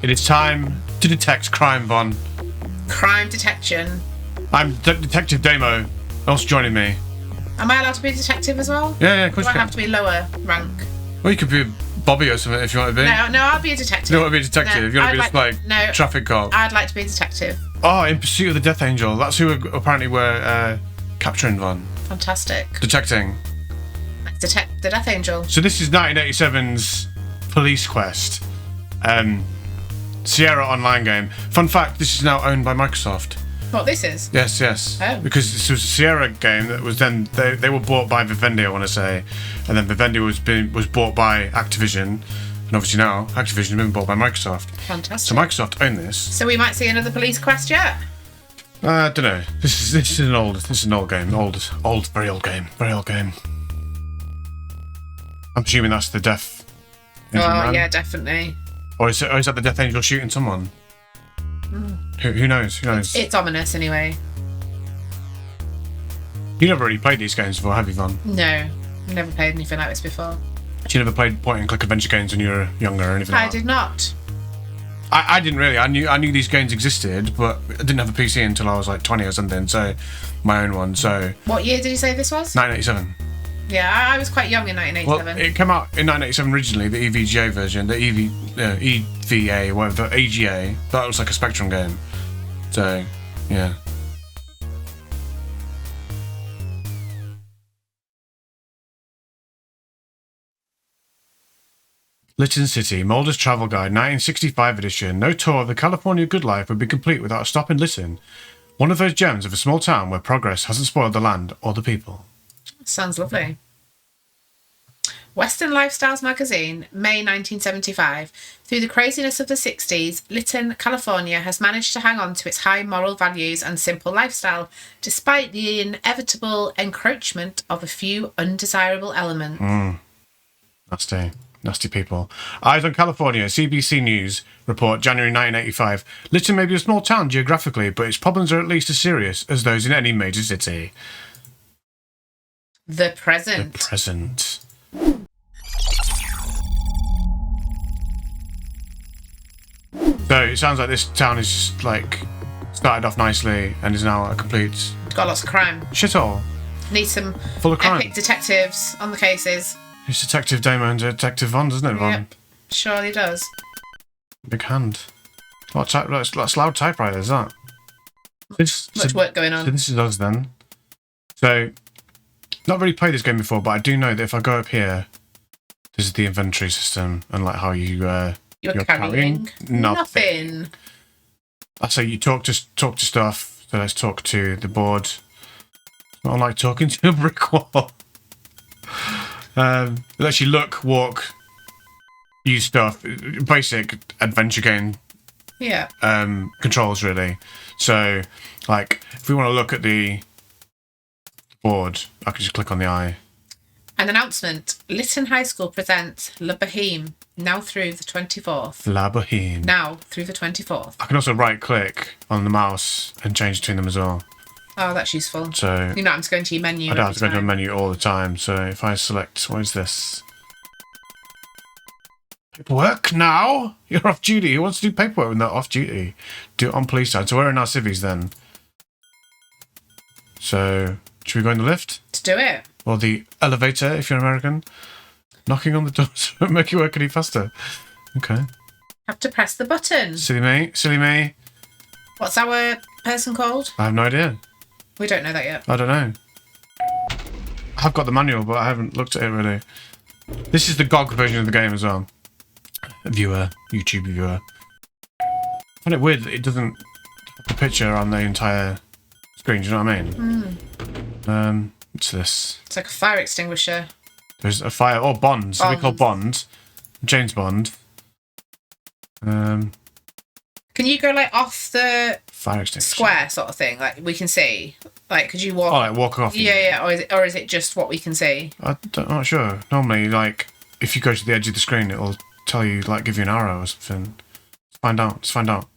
It is time to detect crime, Von. Crime detection. I'm Detective Damo. Also joining me. Am I allowed to be a detective as well? Yeah, of course Do you I have to be lower rank? Well, you could be Bobby or something if you want to be. No, I'll be a detective. You don't want to be a detective. You want to be just traffic cop. I'd like to be a detective. Oh, In Pursuit of the Death Angel. That's who apparently we're capturing, Von. Fantastic. Detecting. Let's detect the Death Angel. So this is 1987's Police Quest. Sierra online game. Fun fact, this is now owned by Microsoft. What this is? Yes. Oh. Because this was a Sierra game that was then they were bought by Vivendi, I want to say, and then Vivendi was bought by Activision, and obviously now Activision has been bought by Microsoft. Fantastic. So Microsoft own this. So we might see another Police Quest yet? I don't know. This is an old game. Very old game. I'm assuming that's the Death Angel man. Yeah, definitely. Or is that the Death Angel shooting someone? Who knows? It's ominous anyway. You never really played these games before, have you, Von? No, I've never played anything like this before. You never played point-and-click adventure games when you were younger or anything like that? I did not. I didn't really. I knew these games existed, but I didn't have a PC until I was like 20 or something, so my own one, so... What year did you say this was? 1987. Yeah, I was quite young in 1987. Well, it came out in 1987 originally, the EVGA version, the EVA, whatever, the AGA. That was like a Spectrum game. So, yeah. Lytton City, Mulder's Travel Guide, 1965 edition. No tour of the California good life would be complete without a stop in Lytton. One of those gems of a small town where progress hasn't spoiled the land or the people. Sounds lovely. Western Lifestyles magazine, May 1975. Through the craziness of the 60s, Lytton, California has managed to hang on to its high moral values and simple lifestyle, despite the inevitable encroachment of a few undesirable elements. Nasty people. Eyes on California, CBC News report, January 1985. Lytton may be a small town geographically, but its problems are at least as serious as those in any major city. The present. The present. So it sounds like this town is just like started off nicely and is now a complete Got lots of crime. shithole. Need some Full of crime. epic detectives on the cases. It's Detective Damo and Detective Von, doesn't it, Von? Yep, surely does. Big hand. That's loud typewriters, that. Much work going on. So this is us then. So, not really played this game before, but I do know that if I go up here, this is the inventory system and like how you're carrying nothing. I say you talk to stuff. So let's talk to the board. It's not like talking to a brick wall. It lets you look, walk, use stuff. Basic adventure game. Yeah. Controls really. So, like, if we want to look at the board, I can just click on the eye. An announcement. Lytton High School presents La Boheme, now through the 24th. La Boheme. Now through the 24th. I can also right-click on the mouse and change between them as well. Oh, that's useful. So you're not having to go into your menu. I don't have to go to a menu all the time. So if I select, what is this? Paperwork now? You're off duty. Who wants to do paperwork when they're off duty? Do it on police side. So we're in our civvies then. So should we go in the lift? To do it. Or the elevator if you're American. Knocking on the doors won't make you work any faster. Okay. Have to press the button. Silly me. What's our person called? I have no idea. We don't know that yet. I don't know. I have got the manual, but I haven't looked at it really. This is the GOG version of the game as well. YouTube viewer. I find it weird that it doesn't have a picture on the entire screen, do you know what I mean? What's this? It's like a fire extinguisher. There's a fire, or Bond. So they call Bond. James Bond. Can you go like off the fire extinguisher square sort of thing? Like we can see. Like could you walk? Oh, like walk off. Yeah. Or is it just what we can see? I'm not sure. Normally, like if you go to the edge of the screen, it'll tell you, like, give you an arrow or something. Let's find out.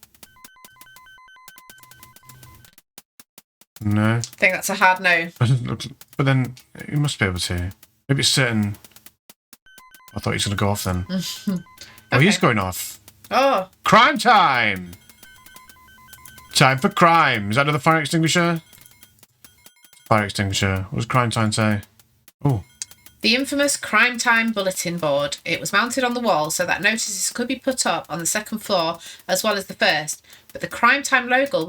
No. I think that's a hard no. But then you must be able to. Maybe it's certain. I thought he was going to go off then. Okay. Oh, he's going off. Oh. Crime time! Time for crime. Is that another fire extinguisher? Fire extinguisher. What does crime time say? Oh. The infamous Crime Time bulletin board. It was mounted on the wall so that notices could be put up on the second floor as well as the first. But the Crime Time logo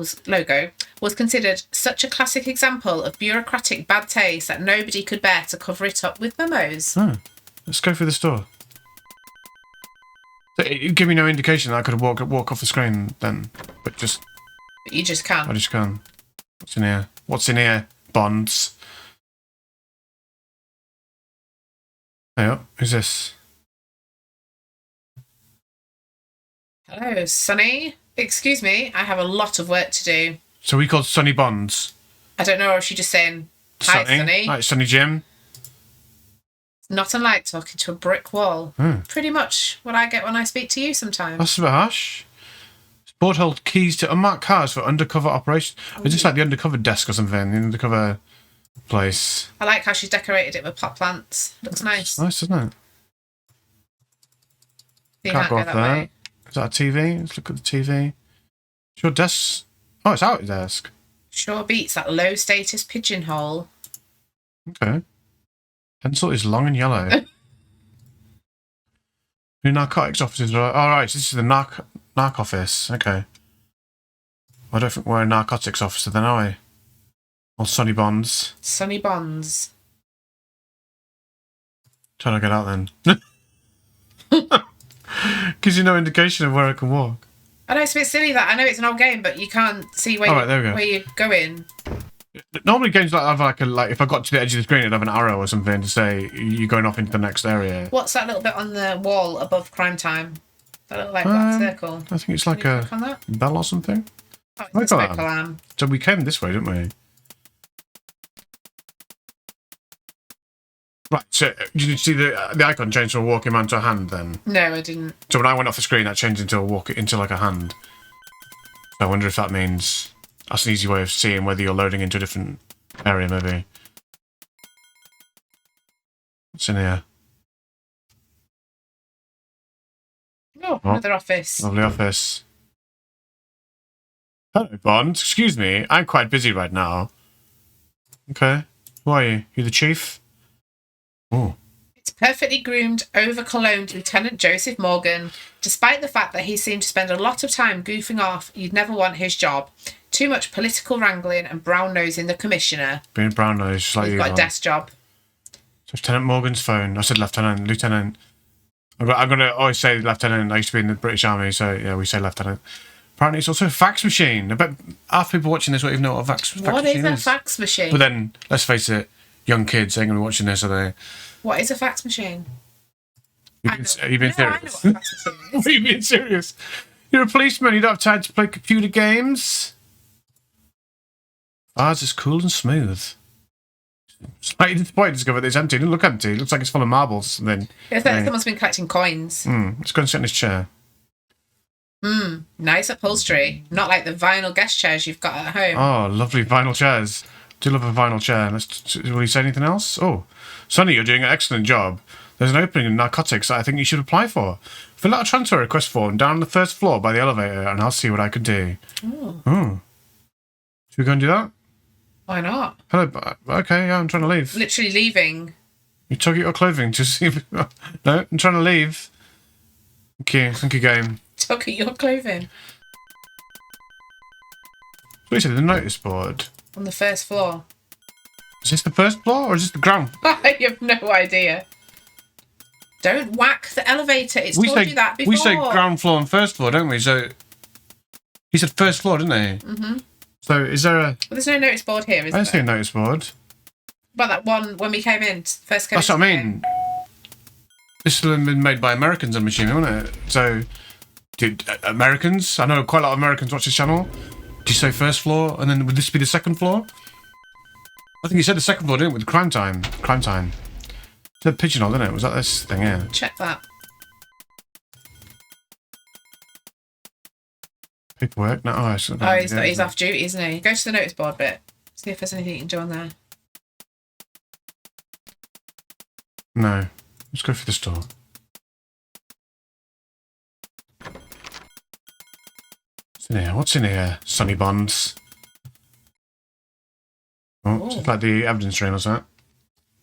was considered such a classic example of bureaucratic bad taste that nobody could bear to cover it up with memos. Oh. Let's go through the store. So it gave me no indication that I could walk off the screen then. But You just can. I just can. What's in here? What's in here? Bonds. Hey, who's this? Hello, Sonny. Excuse me, I have a lot of work to do. So we called Sonny Bonds. I don't know, or is she just saying, hi, Sonny? Hi, Sonny Jim. Not unlike talking to a brick wall. Pretty much what I get when I speak to you sometimes. That's a bit harsh. This board holds keys to unmarked cars for undercover operations. Is this like the undercover desk or something? The undercover place. I like how she's decorated it with pot plants. Looks nice. Nice, isn't it? You Can't can't go go off that there. way. Is that a TV? Let's look at the TV. It's your desk. Oh, it's out your desk. Sure beats that low status pigeonhole. Okay. Pencil is long and yellow. New narcotics officers are... Oh, right, so this is the narc office. Okay. I don't think we're a narcotics officer then, are we? Or Sonny Bonds. Sonny Bonds. Trying to get out then. Gives you no indication of where I can walk. I know it's a bit silly that I know it's an old game, but you can't see where, Right, there we go. where you're going. Normally games like have like if I got to the edge of the screen it'd have an arrow or something to say you're going off into the next area. What's that little bit on the wall above Crime Time? That look like that circle. I think it's like Can you a click on that? bell or something. Oh, it's a Smoke smoke alarm. So we came this way, didn't we? Right, so did you see the icon change from a walking man to a hand then? No, I didn't. So when I went off the screen that changed into like a hand. So I wonder if that means that's an easy way of seeing whether you're loading into a different area maybe. What's in here? Oh, another office. Lovely office. Hello, Bond. Excuse me, I'm quite busy right now. Okay. Who are you? You the chief? Oh. It's perfectly groomed, over-cologned Lieutenant Joseph Morgan. Despite the fact that he seemed to spend a lot of time goofing off, you'd never want his job. Too much political wrangling and brown-nosing the commissioner. Being brown nose, just like He's you. got a desk job. So Lieutenant Morgan's phone. I said lieutenant. I'm gonna always say lieutenant. I used to be in the British Army, so yeah, we say lieutenant. Apparently, it's also a fax machine. I bet half people watching this won't even know what a fax machine is. What is a fax machine? But then, let's face it, young kids ain't gonna be watching this, are they? What is a fax machine? Are you being No, I know serious? what a fax machine is. Are you being serious? You're a policeman. You don't have time to play computer games. Ours is cool and smooth. Slightly disappointed to discover that it's empty. It doesn't look empty. It looks like it's full of marbles. And then, It's like someone's been collecting coins. let's go and sit in this chair. Nice upholstery. Not like the vinyl guest chairs you've got at home. Oh, lovely vinyl chairs. Do love a vinyl chair. Will you say anything else? Oh, Sonny, you're doing an excellent job. There's an opening in narcotics that I think you should apply for. Fill out a transfer request form down on the first floor by the elevator, and I'll see what I can do. Oh. Should we go and do that? Why not? Hello. Okay, yeah, I'm trying to leave. Literally leaving. You took your clothing to see if... No, I'm trying to leave. Thank you, game. Took at your clothing. What is it, the notice board? On the first floor. Is this the first floor, or is this the ground? I have no idea. Don't whack the elevator. It's told you that before. We say ground floor and first floor, don't we? So he said first floor, didn't he? Mm-hmm. So is there a... Well, there's no notice board here, is I there? don't see a notice board. But that one when we came in, first came That's what I mean. This would have been made by Americans, I'm assuming, wouldn't it? So, Americans? I know quite a lot of Americans watch this channel. Do you say first floor, and then would this be the second floor? I think you said the second floor, didn't it, with Crime Time? Crime Time. It's a pigeonhole, didn't it? Was that this thing here? Check that. Paperwork? No, He's off duty, isn't he? Go to the notice board bit. See if there's anything you can do on there. No. Let's go for the store. What's in here? What's in here? Sonny Bonds. Oh, it's like the evidence room or something.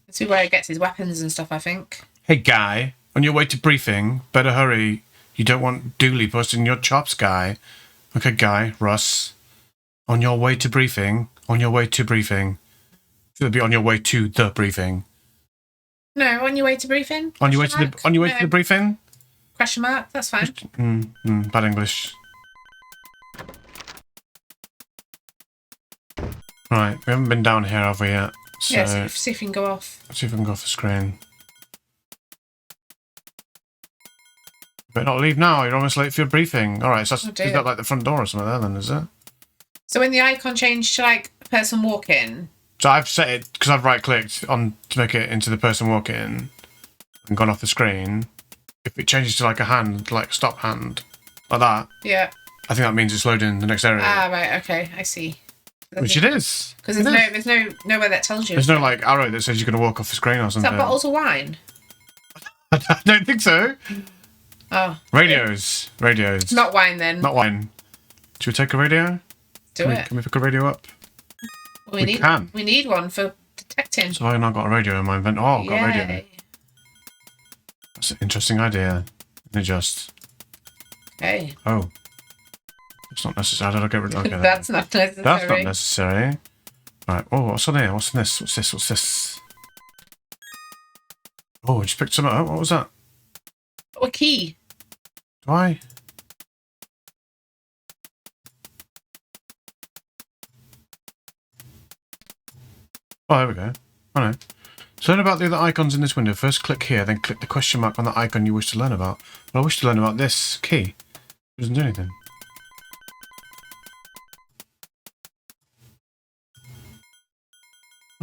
This is where he gets his weapons and stuff, I think. Hey, guy. On your way to briefing, better hurry. You don't want Dooley busting your chops, guy. Okay, guy. Russ. On your way to briefing. On your way to briefing. It'll be on your way to the briefing. No, on your way to briefing? On your way to the briefing? Question mark? That's fine. Bad English. Right, we haven't been down here, have we yet? So, yeah, see if you can go off. Let's see if we can go off the screen. Better not leave now, you're almost late for your briefing. Alright, so is that like the front door or something there then, is it? So when the icon changed to like a person walking. So I've set it, because I've right-clicked on to make it into the person walking and gone off the screen. If it changes to like a hand, like a stop hand, like that. Yeah. I think that means it's loading the next area. Ah, right, okay, I see. Which it is. Because there's nowhere that tells you. There's no like arrow that says you're going to walk off the screen or something. Is that bottles of wine? I don't think so. Oh. Radios. Radios. Not wine then. Not wine. Should we take a radio? Can we pick a radio up? We need one for detecting. So I've now got a radio in my invent. Oh, I've got a radio. That's an interesting idea. Let me just. Okay. Oh. It's not necessary. How did I get rid of it? That's not necessary. That's not necessary. Right. Oh, what's on here? What's in this? What's this? What's this? Oh, I just picked something up. What was that? Oh, a key. Do I? Oh, there we go. Oh no. To learn about the other icons in this window, first click here, then click the question mark on the icon you wish to learn about. Well, I wish to learn about this key. It doesn't do anything.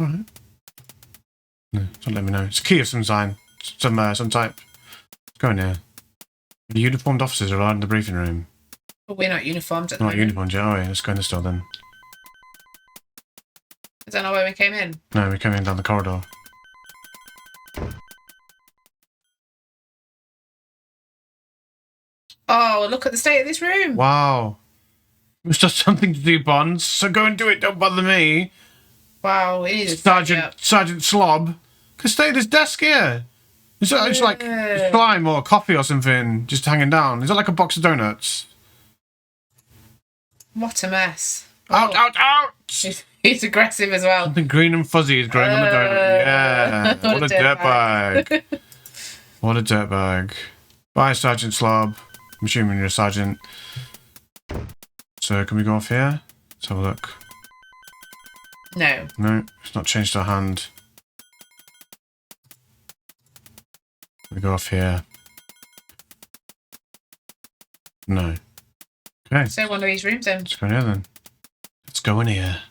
Alright. No, don't let me know. It's a key of some sign. Some type. Let's go in here. The uniformed officers are allowed in the briefing room. But we're not uniformed at the moment. Not uniformed yet, are we? Let's go in the store then. Is that not where we came in? No, we came in down the corridor. Oh, look at the state of this room. Wow. It's just something to do, Bonds. So go and do it. Don't bother me. Wow, it is. Sergeant Slob. Can stay at this desk here. It's like slime or coffee or something just hanging down. Is that like a box of donuts? What a mess. Out, out, out! He's aggressive as well. Something green and fuzzy is growing on the donut. Yeah. What a dirtbag. What a dirtbag. Bye, Sergeant Slob. I'm assuming you're a sergeant. So, can we go off here? Let's have a look. No. No, it's not changed our hand. We go off here. No. Okay. So one of these rooms then. Let's go in here then. Let's go in here.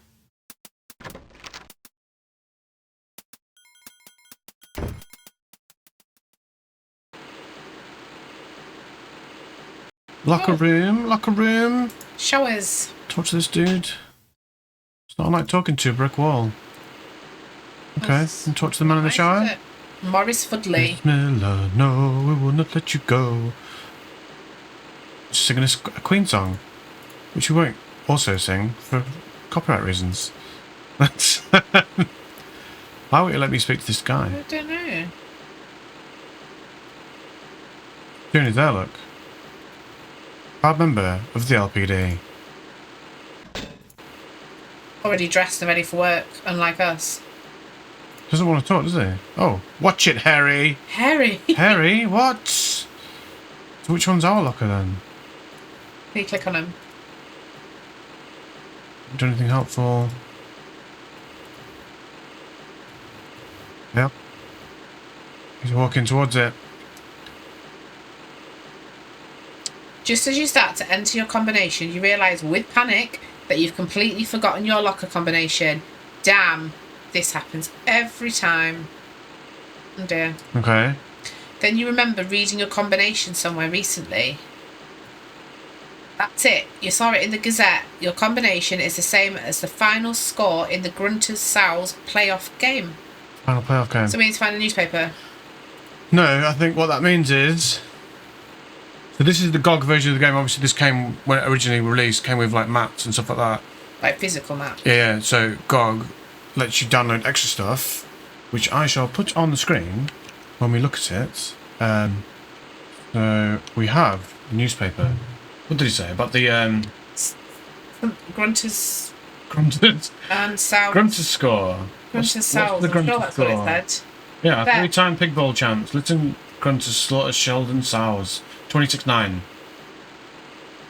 Locker room, locker room. Showers. Talk to this dude. It's not like talking to a brick wall. Okay, and talk to the man in the shower. Morris Fudley. Miss Miller, no, we will not let you go. Just singing a Queen song, which we won't also sing for copyright reasons. Why won't you let me speak to this guy? I don't know. Doing his there, look. Proud member of the LPD. Already dressed and ready for work, unlike us. Doesn't want to talk, does he? Oh, watch it, Harry. Harry? Harry, what? So which one's our locker then? Can you click on him? Do anything helpful? Yep. He's walking towards it. Just as you start to enter your combination, you realise with panic that you've completely forgotten your locker combination. Damn, this happens every time. Oh dear. Okay. Then you remember reading your combination somewhere recently. That's it. You saw it in the Gazette. Your combination is the same as the final score in the Grunters Sows playoff game. Final playoff game. So we need to find a newspaper. No, I think what that means is So this is the GOG version of the game. Obviously, this came when it originally released, came with like maps and stuff like that. Like physical maps. Yeah. So GOG lets you download extra stuff, which I shall put on the screen when we look at it. So we have the newspaper. What did he say about the Grunters Grunters South. Grunters score? Grunters South. the I'm sure Grunters that's what score? it said. Yeah, There. 3-time Pig Bowl champs. Lytton Grunters slaughtered Sheldon Sows. 26-9.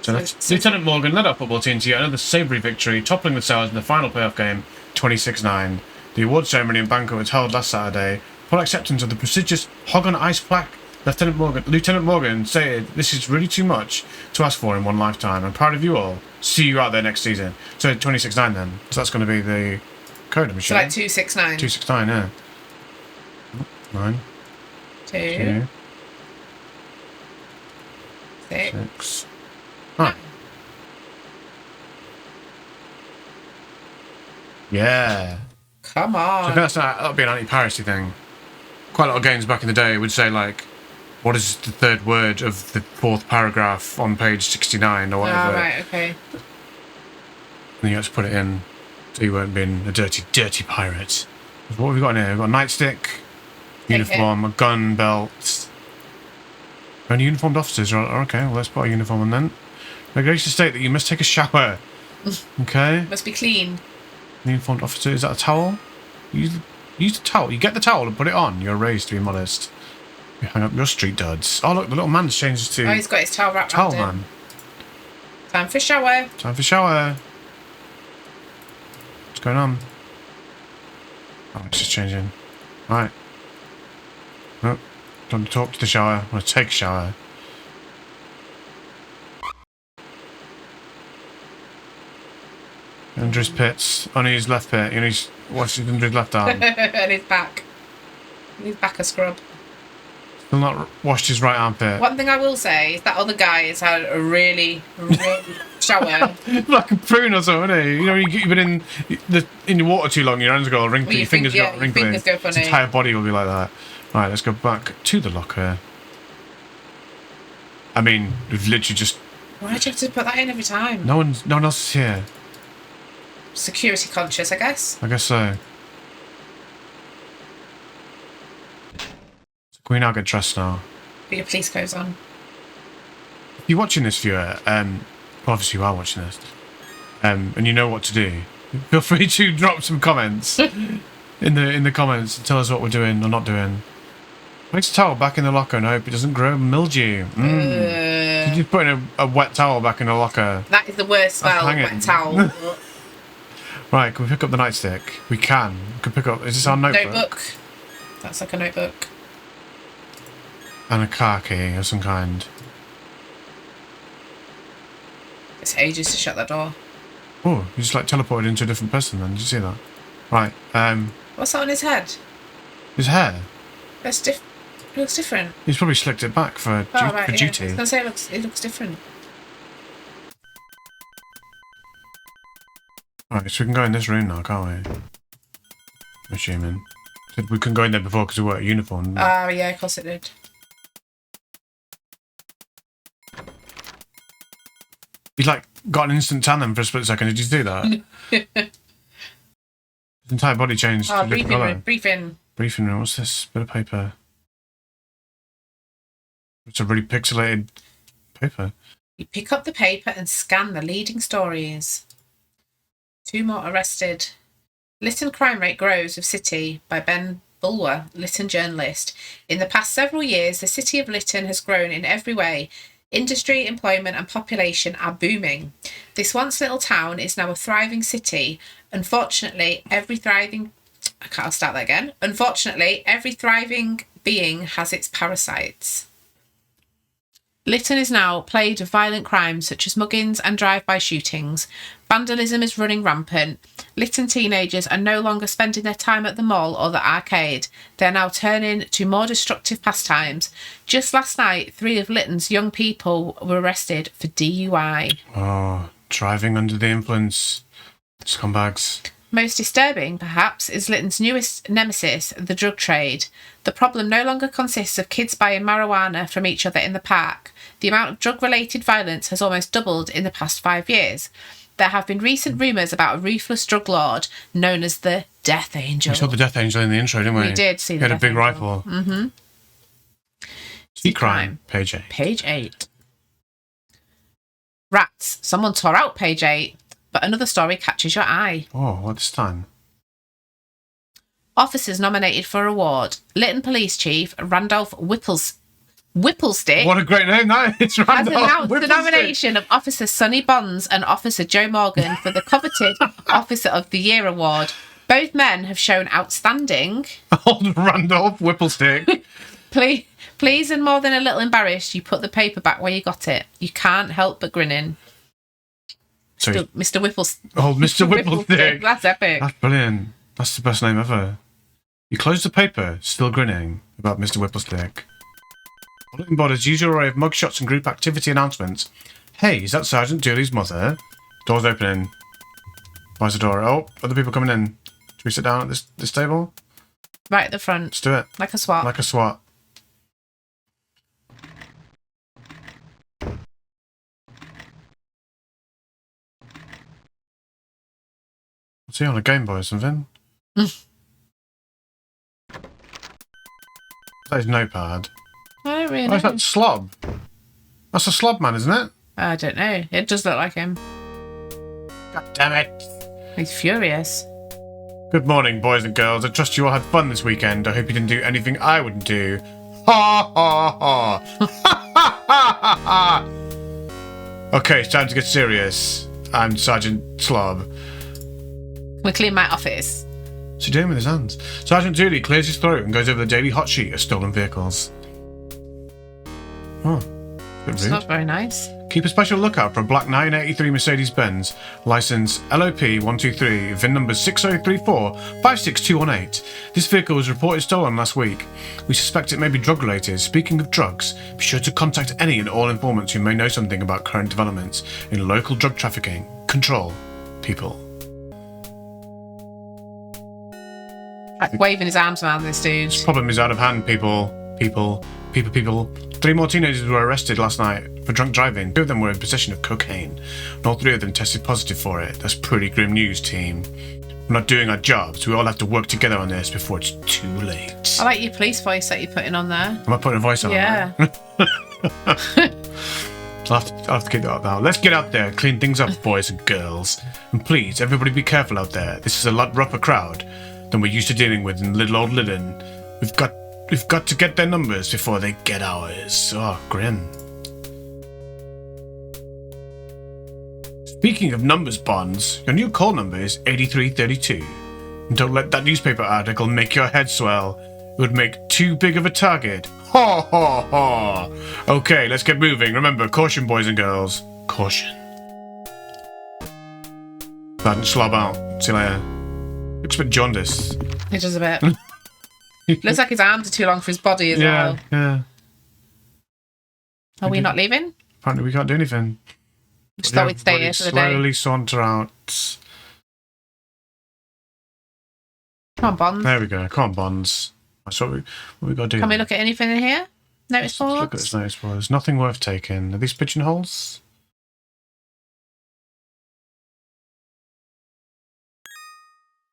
So that's Lieutenant Morgan led our football team to get another savoury victory, toppling the Sows in the final playoff game, 26-9. The award ceremony and banquet was held last Saturday. Upon acceptance of the prestigious Hog on Ice plaque, Lieutenant Morgan stated, "This is really too much to ask for in one lifetime. I'm proud of you all. See you out there next season." So 26-9 then. So that's going to be the code, I'm So sure. like 269. 269, yeah. 9, 2, 6. 6. Right. Yeah. Come So I think on. that'll be an anti-piracy thing. Quite a lot of games back in the day would say, like, what is the third word of the fourth paragraph on page 69 or whatever. Oh, right, okay. And you have to put it in so you weren't being a dirty, dirty pirate. What have we got in here? We've got a nightstick, uniform, a gun, belt. Only uniformed officers. Okay, well, let's put a uniform on then. Regulations state that you must take a shower. Okay. Must be clean. Uniformed officer. Is that a towel? Use the towel. You get the towel and put it on. You're raised to be modest. You hang up your street duds. Oh, look, the little man's changes to Oh, he's got his towel wrapped towel around him. man. Time for shower. Time for shower. What's going on? Oh, it's just changing. Right. Nope. Don't talk to the shower. I want to take a shower. Under his pits. On his left pit. You know, he's washing under his left arm. And his back. His back a scrub. Still not washed his right armpit. One thing I will say is that other guy has had a really shower. Like a prune or something, isn't he? You know, you've been in the water too long, your hands go all wrinkly, Well, your fingers go your wrinkly. fingers go funny. His entire body will be like that. Right, let's go back to the locker. I mean, we've literally just... Why do you have to put that in every time? No one else is here. Security conscious, I guess. I guess so. So can we now get dressed now? Put your police clothes on. If you're watching this, viewer, obviously you are watching this, and you know what to do, feel free to drop some comments in the comments and tell us what we're doing or not doing. Place a towel back in the locker and hope it doesn't grow mildew. Did you put a wet towel back in the locker? That is the worst smell, hang it. wet towel. Right, can we pick up the nightstick? We can. We can pick up... Is this our notebook? That's like a notebook. And a car key of some kind. It's ages to shut that door. Oh, you just like teleported into a different person then. Did you see that? Right, What's that on his head? his hair. It looks different. He's probably slicked it back for, Oh, right, for yeah. duty. I was going to say it looks different. Alright, so we can go in this room now, can't we? I'm assuming. So we couldn't go in there before because we were uniform. didn't we? Oh, yeah, of course it did. He like got an instant tan then for a split second. Did you do that? His entire body changed to a different colour. Briefing. Briefing room. What's this? Bit of paper. It's a really pixelated paper. You pick up the paper and scan the leading stories. 2 more arrested. Lytton crime rate grows with city by Ben Bulwer, Lytton journalist. In the past several years, the city of Lytton has grown in every way. Industry, employment and population are booming. This once little town is now a thriving city. Unfortunately, every thriving being has its parasites. Lytton is now plagued with violent crimes such as muggings and drive-by shootings. Vandalism is running rampant. Lytton teenagers are no longer spending their time at the mall or the arcade. They are now turning to more destructive pastimes. Just last night, 3 of Lytton's young people were arrested for DUI. Oh, driving under the influence. Scumbags. Most disturbing, perhaps, is Lytton's newest nemesis, the drug trade. The problem no longer consists of kids buying marijuana from each other in the park. The amount of drug-related violence has almost doubled in the past 5 years. There have been recent rumours about a ruthless drug lord known as the Death Angel. We saw the Death Angel in the intro, didn't we? We did see the He had a Death big Angel. rifle. Mm-hmm. See crime, page 8. Page 8. Rats. Someone tore out page 8, but another story catches your eye. Oh, what this time? Officers nominated for award. Lytton Police Chief Randolph Whipplestick What a great name that is, has Randolph announced the Whipplestick. nomination of Officer Sonny Bonds and Officer Joe Morgan for the coveted Officer of the Year award. Both men have shown outstanding. Old Randolph Whipplestick. Please and more than a little embarrassed, you put the paper back where you got it. You can't help but grinning. Sorry. Mr. Whipplestick. Oh, Mr. Whipplestick. That's epic. That's brilliant. That's the best name ever. You close the paper, still grinning about Mr. Whipplestick. Bulletin board as usual array of mugshots and group activity announcements. Hey, is that Sergeant Dooley's mother? Door's opening. Why's the door? Oh, other people coming in. Should we sit down at this table? Right at the front. Let's do it. Like a swat. Like a SWAT. What's he on, a Game Boy or something? That is notepad. I don't really Oh, know. is that Slob? That's a Slob man, isn't it? I don't know. It does look like him. God damn it. He's furious. Good morning, boys and girls. I trust you all had fun this weekend. I hope you didn't do anything I wouldn't do. Ha ha ha. Ha ha ha ha. Okay, it's time to get serious. I'm Sergeant Slob. We clean my office. What's he doing with his hands? Sergeant Dooley clears his throat and goes over the daily hot sheet of stolen vehicles. Oh, bit It's rude. not very nice. Keep a special lookout for a black 1983 Mercedes-Benz, license LOP123, VIN number 603456218. This vehicle was reported stolen last week. We suspect it may be drug-related. Speaking of drugs, be sure to contact any and all informants who may know something about current developments in local drug trafficking. Control. People. Like waving his arms around this dude. Problem is out of hand, people. People. 3 more teenagers were arrested last night for drunk driving. 2 of them were in possession of cocaine, and all 3 of them tested positive for it. That's pretty grim news, team. We're not doing our jobs. We all have to work together on this before it's too late. I like your police voice that you're putting on there. Am I putting a voice on? Yeah. I'll have to keep that up now. Let's get out there, clean things up, boys and girls. And please, everybody be careful out there. This is a lot rougher crowd than we're used to dealing with in little old Lytton. We've got to get their numbers before they get ours. Oh, grim. Speaking of numbers, Bonds, your new call number is 8332. And don't let that newspaper article make your head swell. It would make too big of a target. Ha ha ha! Okay, let's get moving. Remember, caution, boys and girls. Caution. That slob out. See you later. Looks a bit jaundiced. He does a bit. Looks like his arms are too long for his body as well. Yeah. Are we not leaving? Apparently we can't do anything. Just thought we'd stay here for the day. Slowly saunter out. Come on, Bonds. There we go. Come on, Bonds. That's what we got to do. Can we look at anything in here? Notice Let's look at boards? this notice board. There's nothing worth taking. Are these pigeonholes?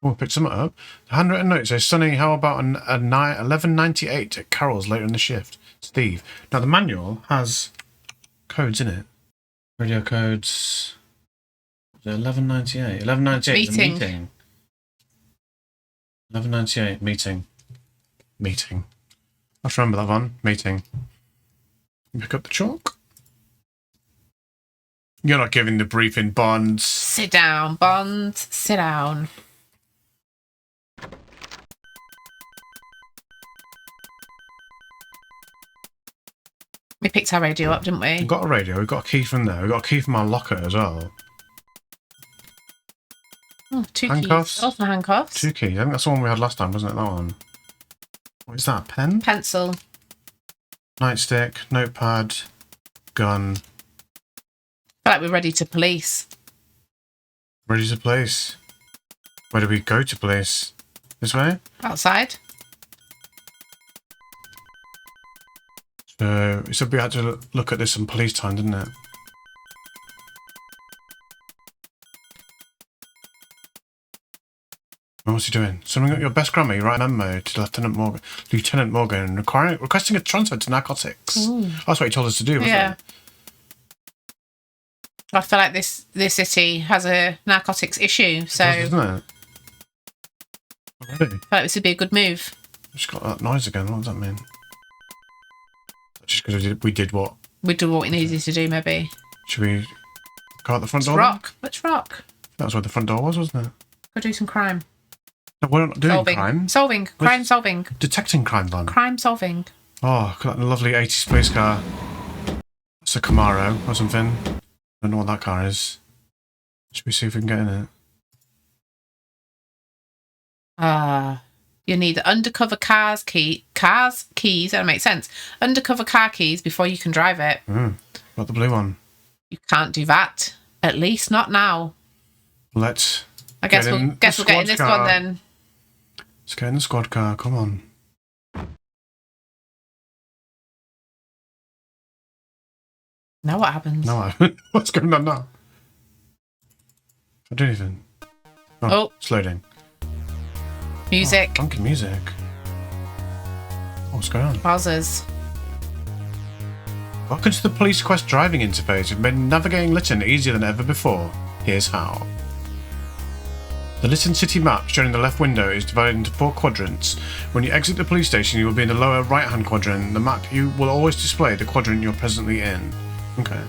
Oh, picked some up. The handwritten note says, Sonny, how about a 1198 at Carol's later in the shift? Steve. Now, the manual has codes in it. Radio codes. 1198. 1198 is a Meeting. meeting. 1198, meeting. Meeting. Let's remember that one. Meeting. Pick up the chalk. You're not giving the briefing, Bonds. Sit down, Bonds. Sit down. We picked our radio up, didn't we? We've got a radio. We've got a key from there. We've got a key from our locker as well. Oh, 2 Handcuffs? keys. Awesome handcuffs. 2 keys. I think that's the one we had last time, wasn't it? That one. What is that? Pen? Pencil. Nightstick. Notepad. Gun. I feel like we're ready to police. Ready to place. Where do we go to place? This way? Outside. So it said we had to look at this on police time, didn't it? What's he doing? Summing up your best grammar, you write an memo to Lieutenant Morgan, requesting a transfer to narcotics. Ooh. That's what he told us to do, wasn't it? I feel like this city has a narcotics issue, so It does, doesn't it? Already? I feel like this would be a good move. Just got that noise again. What does that mean? Just because we did what? We did what we needed to do, maybe. Should we go out the front door? Let's rock. That was where the front door was, wasn't it? Go do some crime. No, we're not doing crime. Crime solving. Detecting crime, then. Crime solving. Oh, got that lovely 80s police car. It's a Camaro or something. I don't know what that car is. Should we see if we can get in it? You need undercover keys. That makes sense. Undercover car keys before you can drive it. Got the blue one. You can't do that. At least not now. Let's. I guess we'll get in this one then. Let's get in the squad car. Come on. Now what happens? No, what's going on now? I do anything. Oh, it's loading. Music. Oh, funky music. Oh, what's going on? Wowzers. Welcome to the Police Quest driving interface. We've made navigating Lytton easier than ever before. Here's how. The Lytton city map shown in the left window is divided into 4 quadrants. When you exit the police station, you will be in the lower right-hand quadrant. The map will always display the quadrant you're presently in. Okay.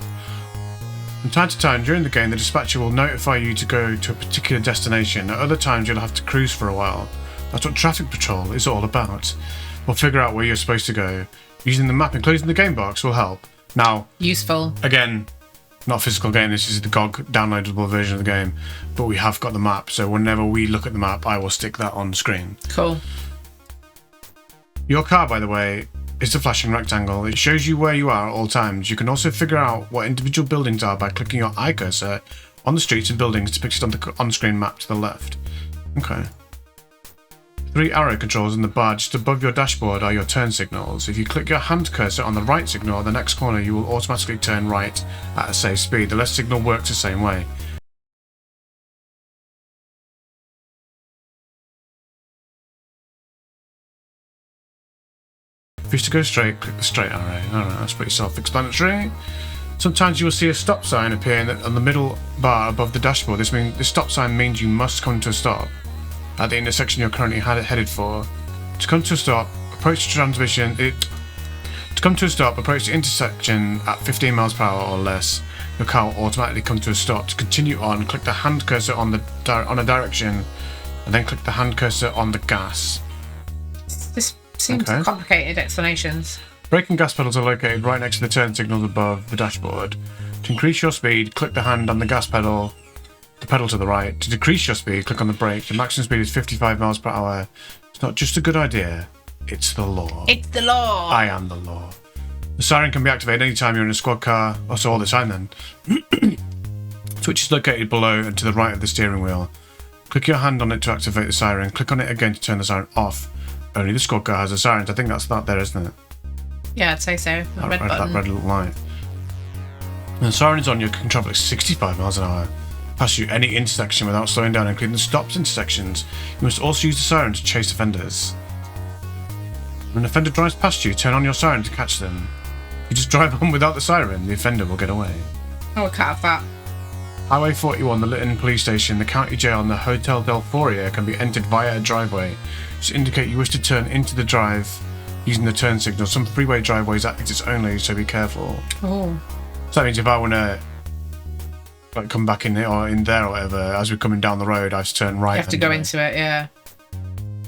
From time to time during the game, the dispatcher will notify you to go to a particular destination. At other times, you'll have to cruise for a while. That's what traffic patrol is all about. We'll figure out where you're supposed to go. Using the map enclosed in the game box will help. Now, useful. Again, not a physical game, this is the GOG downloadable version of the game, but we have got the map, so whenever we look at the map, I will stick that on screen. Cool. Your car, by the way, is the flashing rectangle. It shows you where you are at all times. You can also figure out what individual buildings are by clicking your eye cursor on the streets and buildings depicted on the on-screen map to the left. Okay. 3 arrow controls in the bar just above your dashboard are your turn signals. If you click your hand cursor on the right signal at the next corner, you will automatically turn right at a safe speed. The left signal works the same way. If you wish to go straight, click the straight arrow. Alright, that's pretty self-explanatory. Sometimes you will see a stop sign appear on the middle bar above the dashboard. This stop sign means you must come to a stop at the intersection you're currently headed for. To come to a stop, approach the intersection at 15 miles per hour or less. Your car will automatically come to a stop. To continue on, click the hand cursor on a direction, and then click the hand cursor on the gas. This seems complicated explanations. Brake and gas pedals are located right next to the turn signals above the dashboard. To increase your speed, click the hand on the gas pedal, the pedal to the right. To decrease your speed, click on the brake. The maximum speed is 55 miles per hour. It's not just a good idea, it's the law. It's the law. I am the law. The siren can be activated anytime you're in a squad car, also all the time then. Switch is located below and to the right of the steering wheel. Click your hand on it to activate the siren. Click on it again to turn the siren off. Only the squad car has a siren. I think that's that there, isn't it? Yeah, I'd say so. That red little light. When the siren is on, you can travel at 65 miles an hour. Pass through any intersection without slowing down, including the stopped intersections. You must also use the siren to chase offenders. When an offender drives past you, turn on your siren to catch them. If you just drive on without the siren, the offender will get away. Oh, I can't have that. Highway 41, the Lytton police station, the county jail and the Hotel Delphoria can be entered via a driveway. Just indicate you wish to turn into the drive using the turn signal. Some freeway driveways are exits only, so be careful. Oh. So that means if I want to come back in there or whatever, as we're coming down the road, I have to turn right. You have to go into it, yeah.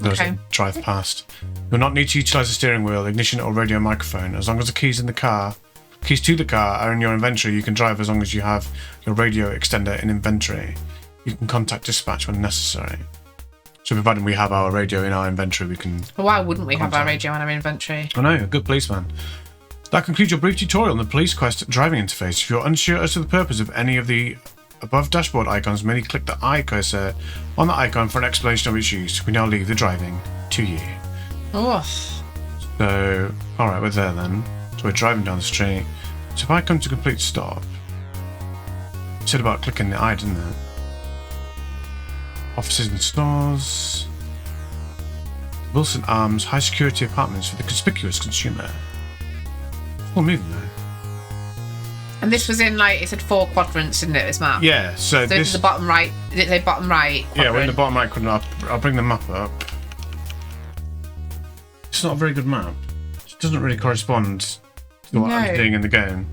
Okay. Drive past. You'll not need to utilise the steering wheel, ignition or radio microphone. As long as the keys to the car are in your inventory, you can drive as long as you have your radio extender in inventory. You can contact dispatch when necessary. So provided we have our radio in our inventory, we can... Well, why wouldn't we have our radio in our inventory? I know, a good policeman. That concludes your brief tutorial on the Police Quest driving interface. If you're unsure as to the purpose of any of the above dashboard icons, merely click the eye cursor on the icon for an explanation of its use. We now leave the driving to you. Oh. So, alright, we're there then. So we're driving down the street. So if I come to complete stop, it said about clicking the eye, didn't it? Offices and stores. Wilson Arms, high security apartments for the conspicuous consumer. It's all moving though. And this was in, like, it said 4 quadrants, didn't it, this map? Yeah, so this is the bottom right. Did it say bottom right quadrant? Yeah, we're in the bottom right quadrant. I'll bring the map up. It's not a very good map. It doesn't really correspond to what I'm doing in the game.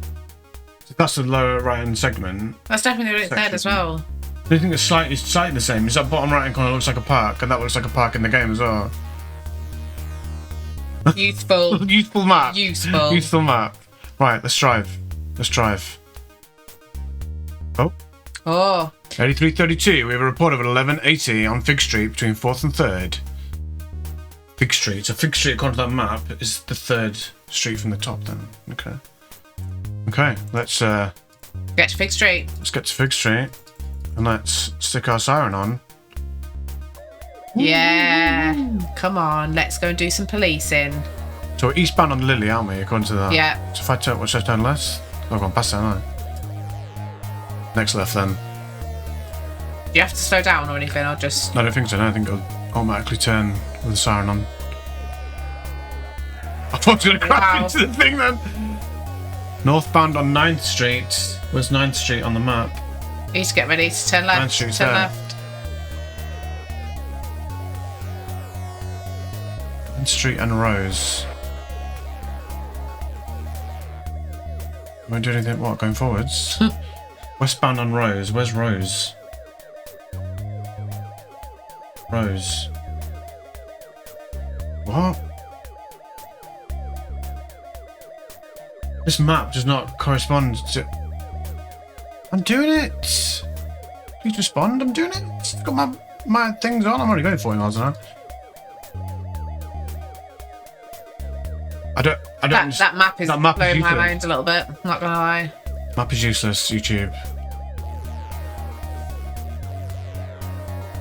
So that's the lower right-hand segment. That's definitely what it said as well. The only thing that's slightly the same is that bottom right-hand corner looks like a park, and that looks like a park in the game as well. Youthful. Youthful map. Useful. Youthful map. Right, let's drive. Let's drive. Oh. Oh. 8332. We have a report of an 1180 on Fig Street between 4th and 3rd. Fig Street. So Fig Street, according to that map, is the 3rd street from the top then. Okay. Okay, let's get to Fig Street. Let's get to Fig Street. And let's stick our siren on. Yeah. Come on, let's go and do some policing. So we're eastbound on Lily, aren't we, according to that? Yeah. So if I turn, what's that, turn left? I've gone past that, haven't I? Next left then. Do you have to slow down or anything, or just... I don't think so, no. I think it'll automatically turn with the siren on. I thought I was going to crash into the thing then. Northbound on 9th Street. Where's 9th Street on the map? You need to get ready to turn left. 9th Street's turn there. left. 9th Street and Rose. Won't do anything. What? Going forwards? Westbound on Rose. Where's Rose? Rose. What? This map does not correspond to... I'm doing it! Please respond, I'm doing it! I've got my things on, I'm already going 40 miles an hour. I don't that map is blowing my useless. mind a little bit, not gonna lie. Map is useless, YouTube.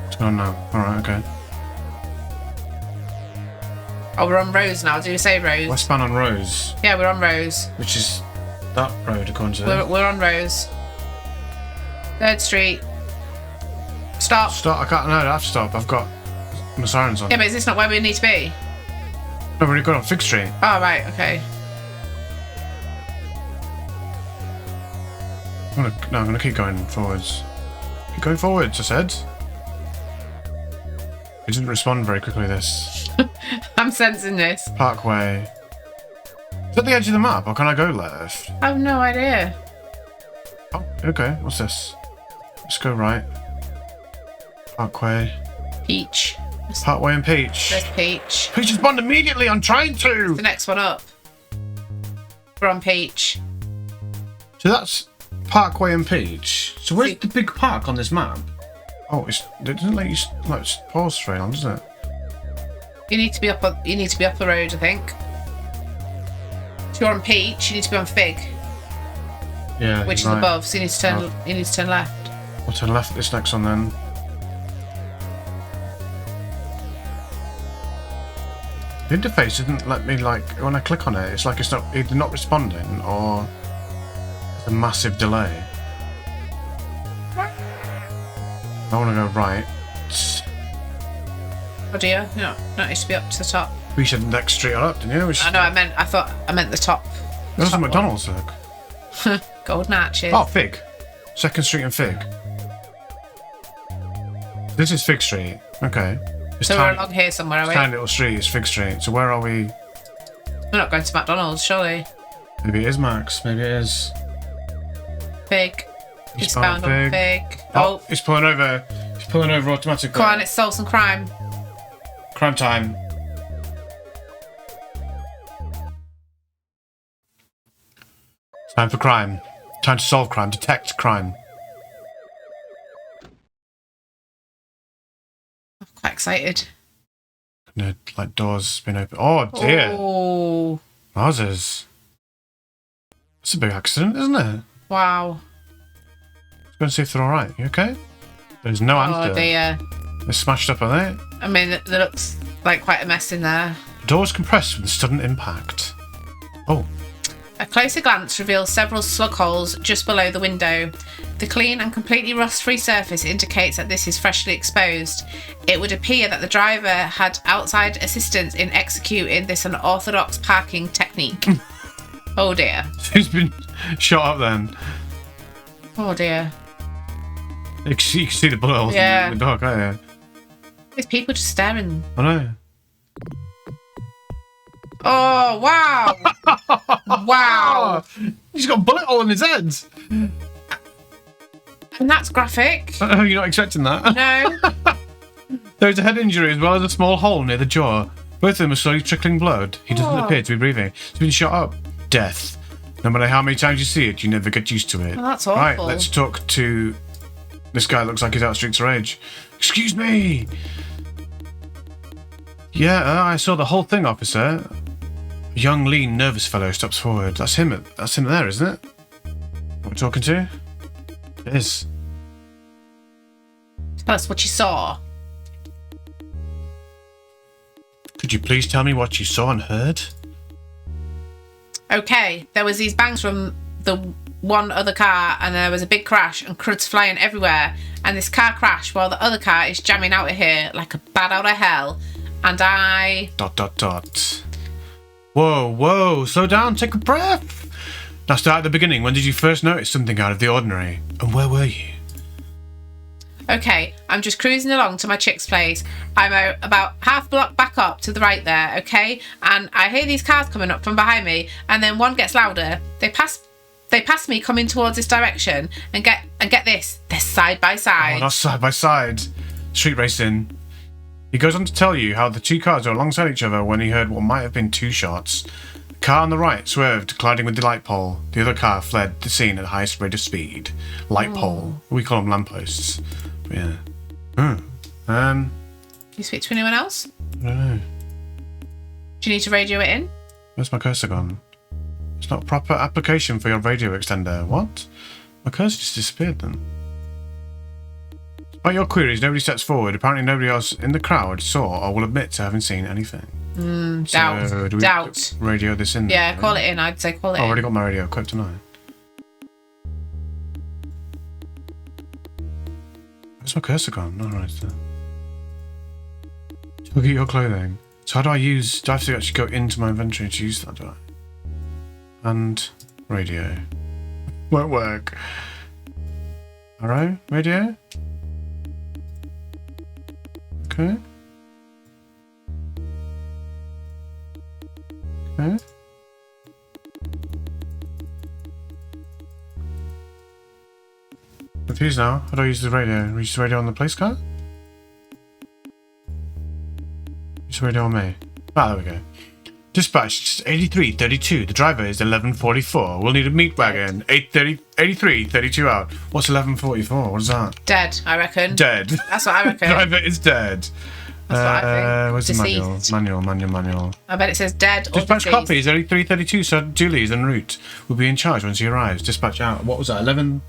What's going on now? Alright, okay. Oh, we're on Rose now. Did you say Rose? Westbound on Rose. Yeah, we're on Rose. Which is that road, according to We're on Rose. 3rd Street. Stop. Stop, I can't, no, I have to stop. I've got my sirens on. Yeah, but is this not where we need to be? No, we've already got on Fig Street. Oh, right, okay. I'm gonna keep going forwards. Keep going forwards, I said. It didn't respond very quickly, this. I'm sensing this. Parkway. Is that the edge of the map, or can I go left? I have no idea. Oh, okay, what's this? Let's go right. Parkway. Peach. Parkway and Peach. There's Peach. Peach respond immediately, I'm trying to! The next one up. We're on Peach. So that's Parkway and Peach. So where's the big park on this map? Oh, it doesn't let you pause straight on, does it? You need to be up the road, I think. If you're on Peach, you need to be on Fig. Yeah. Which is right. above, so you need to turn left. I'll turn left at this next one then. The interface doesn't let me, like, when I click on it, it's like it's not either not responding or there's a massive delay. I want to go right. Oh dear, no, that needs to be up to the top. We said next street up, didn't you? I know, I meant the top. There's a McDonald's, look. Golden arches. Oh, Fig. 2nd Street and Fig. This is Fig Street. Okay. It's so we're along here somewhere, are we? Tiny little street is Fig Street. So where are we? We're not going to McDonald's, surely. Maybe it is Max. Maybe it is. Fig. It's bound on Fig. Oh, it's pulling over. It's pulling over automatically. Come on, let's solve some crime. Crime time. Time for crime. Time to solve crime. Detect crime. I'm quite excited. No, like doors being open. Oh dear. Oh. Wowzers. It's a big accident, isn't it? Wow. Let's go and see if they're alright. You okay? There's no answer. Oh dear. They're smashed up, are they? I mean, there looks like quite a mess in there. The doors compressed with a sudden impact. Oh. A closer glance reveals several slug holes just below the window. The clean and completely rust-free surface indicates that this is freshly exposed. It would appear that the driver had outside assistance in executing this unorthodox parking technique. Oh dear. He's been shot up then. Oh dear. You can see the bullet holes in the dark, can't you? There's people just staring. I know. Oh, wow. Wow. He's got a bullet hole in his head. And that's graphic. Oh, you're not expecting that? No. There's a head injury as well as a small hole near the jaw. Both of them are slowly trickling blood. He doesn't appear to be breathing. He's been shot up. Death. No matter how many times you see it, you never get used to it. Oh, that's awful. Right, let's talk to... This guy looks like he's out of streets of rage. Excuse me! Yeah, I saw the whole thing, officer. A young, lean, nervous fellow steps forward. That's him there, isn't it? What we're talking to? It is. Tell us what you saw. Could you please tell me what you saw and heard? Okay, there was these bangs from the one other car, and there was a big crash and cruds flying everywhere, and this car crashed while the other car is jamming out of here like a bat out of hell, and I... ... Whoa, slow down, take a breath. Now start at the beginning. When did you first notice something out of the ordinary? And where were you? Okay, I'm just cruising along to my chick's place. I'm about half a block back up to the right there, okay? And I hear these cars coming up from behind me, and then one gets louder. They pass me coming towards this direction, and get this, they're side by side. Oh, not side by side. Street racing. He goes on to tell you how the two cars are alongside each other when he heard what might have been two shots. The car on the right swerved, colliding with the light pole. The other car fled the scene at the highest rate of speed. Light pole. We call them lampposts. But yeah. You speak to anyone else? I don't know. Do you need to radio it in? Where's my cursor gone? It's not a proper application for your radio extender. What? My cursor just disappeared then. Despite your queries, nobody steps forward. Apparently nobody else in the crowd saw or will admit to having seen anything. Doubt. So do we Doubt. Radio this in? Yeah, call it in. I'd say call it in. I've already got my radio equipped tonight. Where's my cursor gone? All right. Look at your clothing. So how do I use... Do I have to actually go into my inventory to use that, do I? And radio. Won't work. Alright, radio. Okay. Okay. Confused now. How do I use the radio? Use the radio on the place card? Use the radio on me. Ah, there we go. Dispatch 8332. The driver is 1144. We'll need a meat wagon. 8332 out. What's 1144? What is that? Dead, I reckon. Dead. That's what I reckon. Driver is dead. That's what I think. Where's Deceased. the manual? I bet it says dead or Dispatch deceased. copies 8332. So Julie is en route. Will be in charge when she arrives. Dispatch out. What was that? 11.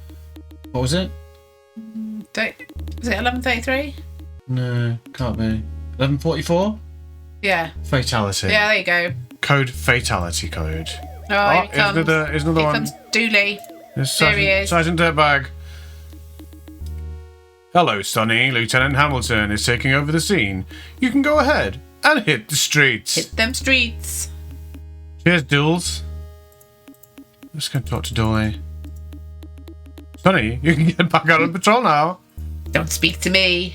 What was it? Is it 1133? No, can't be. 1144. Yeah. Fatality. Yeah, there you go. Code fatality code. Oh, here he comes. Here's another Here one. comes Dooley. There's There he is. Sergeant Dirtbag. Hello, Sonny. Lieutenant Hamilton is taking over the scene. You can go ahead and hit the streets. Hit them streets. Cheers, Dools. Let's go talk to Dooley. Sonny, you can get back out on patrol now. Don't speak to me.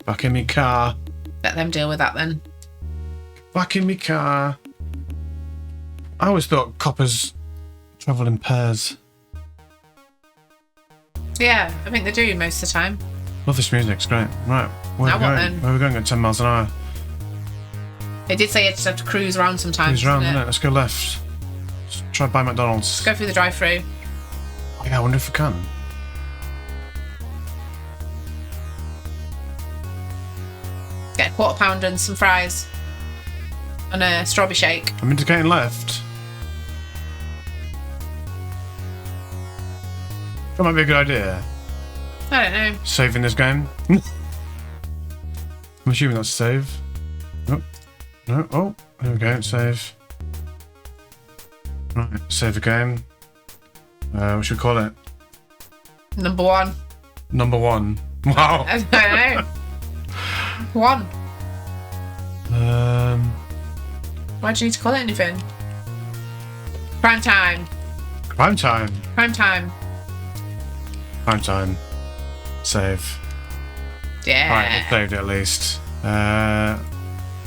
Back in me car. Let them deal with that then. Back in me car. I always thought coppers travel in pairs. Yeah, I think they do most of the time. Love this music, it's great. Right, where are we Now what going? then? Where are we going at 10 miles an hour? They did say you just have to cruise around sometimes. Cruise around, didn't innit? Let's go left. Let's try buy McDonald's. Let's go through the drive-through. Oh, yeah, I wonder if we can. Get a quarter pounder and some fries. And a strawberry shake. I'm indicating left. That might be a good idea. I don't know. Saving this game. I'm assuming that's save. Nope. No. Oh, there we go. Save. Right, save the game. What should we call it? Number 1. Number 1. Wow. I don't know. 1. Why do you need to call it anything? Prime time. Prime time. Prime time. Prime time. Save. Yeah. Alright, we saved it at least.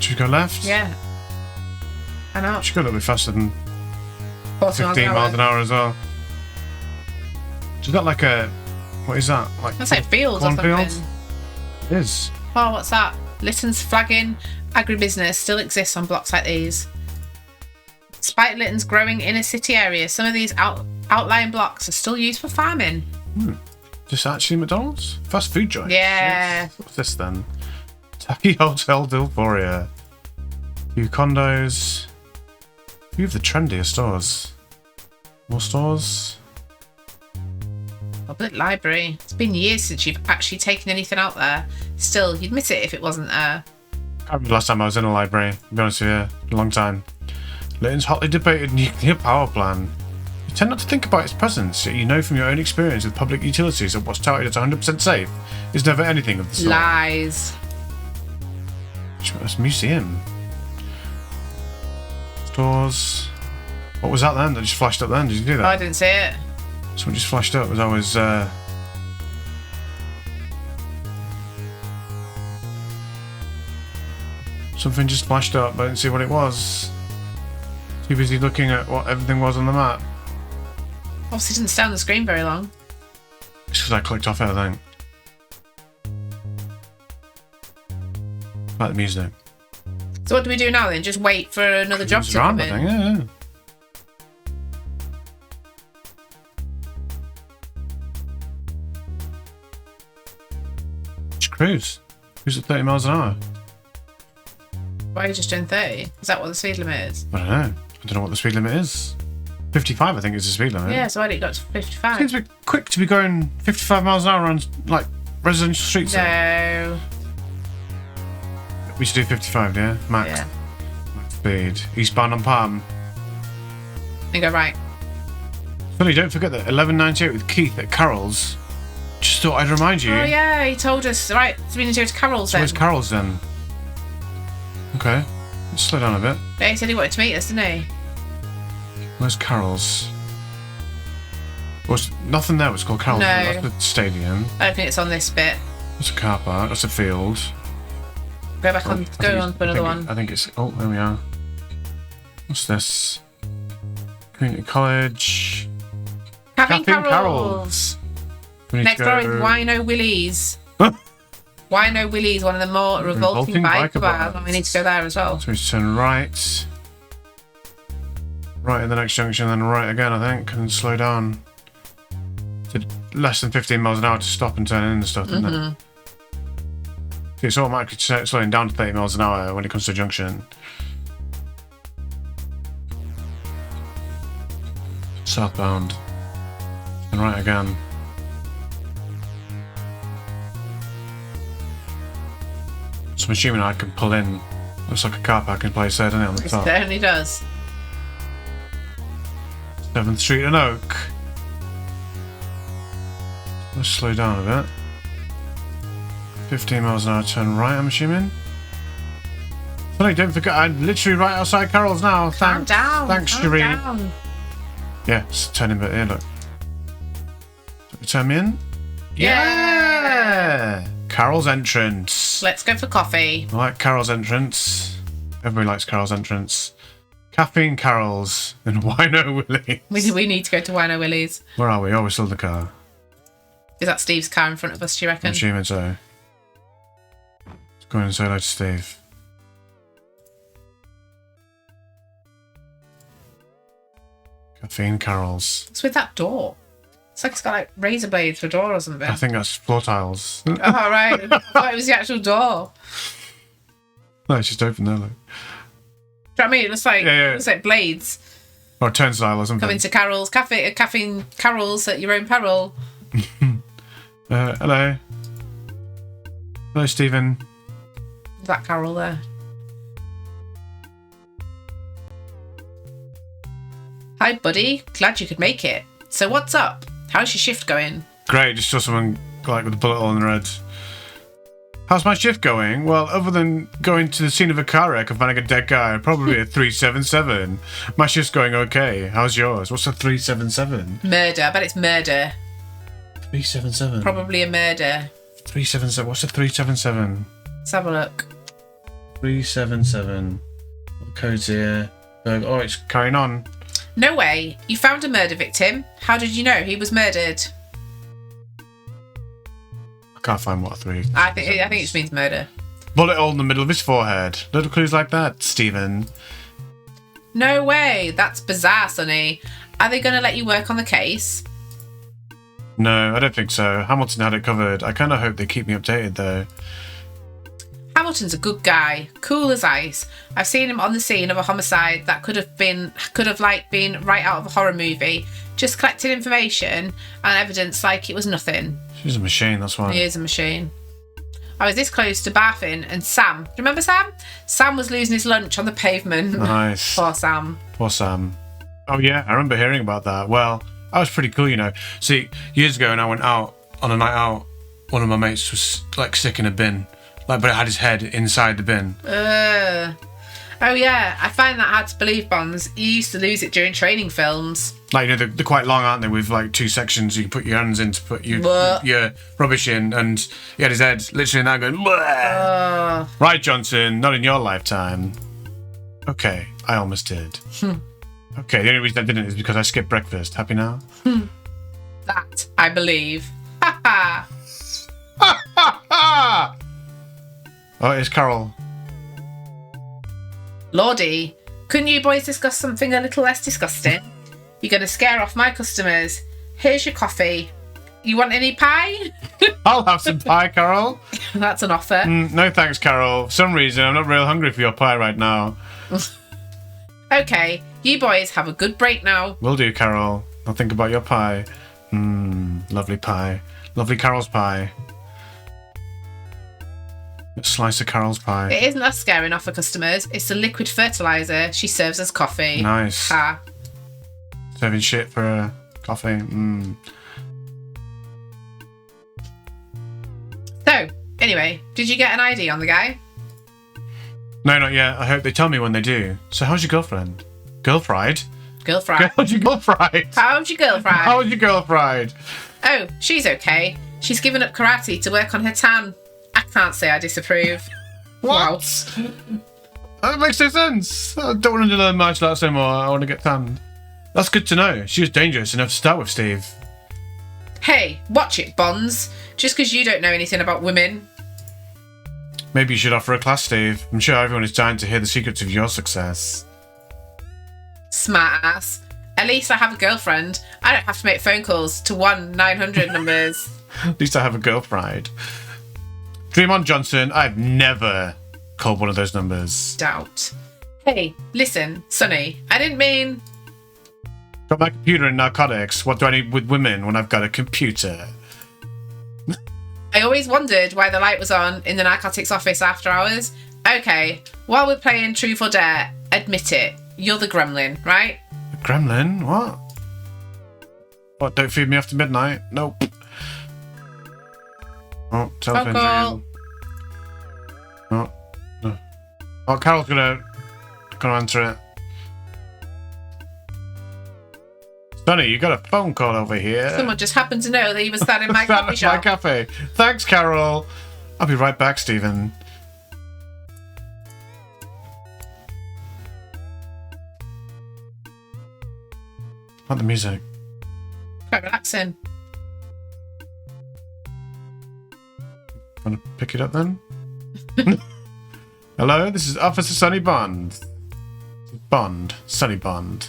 Should we go left? Yeah. I know. Should go a little bit faster than 40 15 miles an hour as well. She's got like a... What is that? That's like fields or something. Cornfield? It is. Oh, what's that? Lytton's flagging agribusiness still exists on blocks like these. Despite Lytton's growing inner city areas, some of these outlying blocks are still used for farming. Just actually McDonald's? Fast food joint? Yeah. Shit. What's this then? Tacky Hotel Dilforia. Few condos. Few of the trendier stores. More stores. Public library. It's been years since you've actually taken anything out there. Still, you'd miss it if it wasn't there. I can't remember the last time I was in a library, to be honest with you. A long time. Lytton's hotly debated nuclear power plan. You tend not to think about its presence, yet you know from your own experience with public utilities that what's touted as 100% safe is never anything of the sort. Lies. It's a museum. Stores. What was that then? That just flashed up then? Did you do that? Oh, I didn't see it. Something just flashed up as I was... Something just flashed up, but I didn't see what it was. Too busy looking at what everything was on the map. Obviously didn't stay on the screen very long. It's because I clicked off it, I think. Like the music. So what do we do now then? Just wait for another job to come in? Yeah. Just cruise. Cruise at 30 miles an hour. Why are you just doing 30? Is that what the speed limit is? I don't know. I don't know what the speed limit is. 55, I think, is the speed limit. Yeah, so why did it go to 55? Seems a bit quick to be going 55 miles an hour on, like, residential streets. No. We should do 55, yeah? Max. Yeah. Max speed. Eastbound on Palm. And go right. Funny, don't forget that 1198 with Keith at Carol's. Just thought I'd remind you. Oh yeah, he told us. Right, so we need to go to Carol's So then. where's Carol's then? Okay. Let's slow down a bit. Yeah, he said he wanted to meet us, didn't he? Where's Carol's? Was nothing there was called Carol's. No. That's the stadium. I don't think it's on this bit. That's a car park. That's a field. Go back on. Go on to another one. I think it's... Oh, there we are. What's this? Community College. Caffeine Caffeine Carol's. We need Next to door go- is Wino Willie's. Wino Willie's, one of the more revolting biker bars, and we need to go there as well. So we turn right. Right in the next junction, then right again, I think, and slow down. To less than 15 miles an hour to stop and turn in and stuff, isn't it? It's automatically slowing down to 30 miles an hour when it comes to a junction. Southbound. And right again. So I'm assuming I can pull in. Looks like a car parking place there, doesn't it, on the It top? certainly does. 7th Street and Oak. Let's slow down a bit. 15 miles an hour, turn right, I'm assuming. Funny, don't forget, I'm literally right outside Carol's now. Calm down. Thanks, calm Shereen. down. Yeah, it's turning a bit here, look. Turn me in? Yeah. Carol's entrance. Let's go for coffee. I like Carol's entrance. Everybody likes Carol's entrance. Caffeine Carol's and Wino Willie's. We need to go to Wino Willie's. Where are we? Oh, we're still in the car. Is that Steve's car in front of us, do you reckon? I'm assuming so. Let's go in and say hello to Steve. Caffeine Carol's. What's with that door? It's like it's got like razor blades for a door or something. I think that's floor tiles. Oh, right. I thought it was the actual door. No, it's just open there, look. Do you know what I mean? It looks like, Yeah. It looks like blades. Or a turnstile or something. Come into Carol's caffeine Carol's at your own peril. Hello. Hello, Stephen. That Carol there. Hi, buddy. Glad you could make it. So what's up? How's your shift going? Great, just saw someone like with a bullet hole in their head. How's my shift going? Well, other than going to the scene of a car wreck and finding a dead guy, probably a 377. My shift's going okay. How's yours? What's a 377? Murder. I bet it's murder. 377. Probably a murder. 377. What's a 377? Let's have a look. 377. What the code's here? Oh, it's carrying on. No way. You found a murder victim. How did you know he was murdered? I can't find what three. I think it just means murder. Bullet hole in the middle of his forehead. Little clues like that, Stephen. No way. That's bizarre, Sonny. Are they going to let you work on the case? No, I don't think so. Hamilton had it covered. I kind of hope they keep me updated, though. Hamilton's a good guy, cool as ice. I've seen him on the scene of a homicide that could have been right out of a horror movie. Just collected information and evidence like it was nothing. She's a machine, that's why. He is a machine. I was this close to barfing, and Sam. Do you remember Sam? Sam was losing his lunch on the pavement. Nice. Poor Sam. Poor Sam. Oh yeah, I remember hearing about that. Well, that was pretty cool, you know. See, years ago when I went out on a night out, one of my mates was like sick in a bin. Like, but it had his head inside the bin. Oh yeah, I find that hard to believe, Bonds. You used to lose it during training films. Like, you know, they're quite long, aren't they? With like 2 sections you can put your hands in to put your rubbish in, and he had his head literally in that going. Right, Johnson, not in your lifetime. Okay, I almost did. Okay, the only reason I didn't is because I skipped breakfast. Happy now? That I believe. Ha ha. Ha ha ha! Oh, it's Carol. Lordy, couldn't you boys discuss something a little less disgusting? You're going to scare off my customers. Here's your coffee. You want any pie? I'll have some pie, Carol. That's an offer. No thanks, Carol. For some reason, I'm not real hungry for your pie right now. Okay, you boys have a good break now. Will do, Carol. I'll think about your pie. Lovely pie. Lovely Carol's pie. A slice of Carol's pie. It isn't us scaring off her customers. It's the liquid fertilizer she serves as coffee. Nice. Ha. Serving shit for coffee. So, anyway, did you get an ID on the guy? No, not yet. I hope they tell me when they do. So how's your girlfriend? Girlfriend? Girlfriend. How's your girlfriend? How's your girlfriend? How's your girlfriend? Oh, she's okay. She's given up karate to work on her tan. I can't say I disapprove. What? Wow. That makes no sense. I don't want to learn martial arts anymore. I want to get tanned. That's good to know. She was dangerous enough to start with, Steve. Hey, watch it, Bonds. Just because you don't know anything about women. Maybe you should offer a class, Steve. I'm sure everyone is dying to hear the secrets of your success. Smart ass. At least I have a girlfriend. I don't have to make phone calls to 1-900 numbers. At least I have a girlfriend. Dream on, Johnson. I've never called one of those numbers. Doubt. Hey, listen, Sonny. I didn't mean... Got my computer in narcotics. What do I need with women when I've got a computer? I always wondered why the light was on in the narcotics office after hours. Okay, while we're playing Truth or Dare, admit it. You're the gremlin, right? A gremlin? What? What, don't feed me after midnight? Nope. Oh, telephone call. Oh, no. Oh, Carol's gonna answer it. Sonny, you got a phone call over here. Someone just happened to know that he was sat in my coffee shop. My cafe. Thanks, Carol. I'll be right back, Stephen. What the music? Quite relaxing. Want to pick it up then? Hello, this is Officer Sonny Bond. Sonny Bond.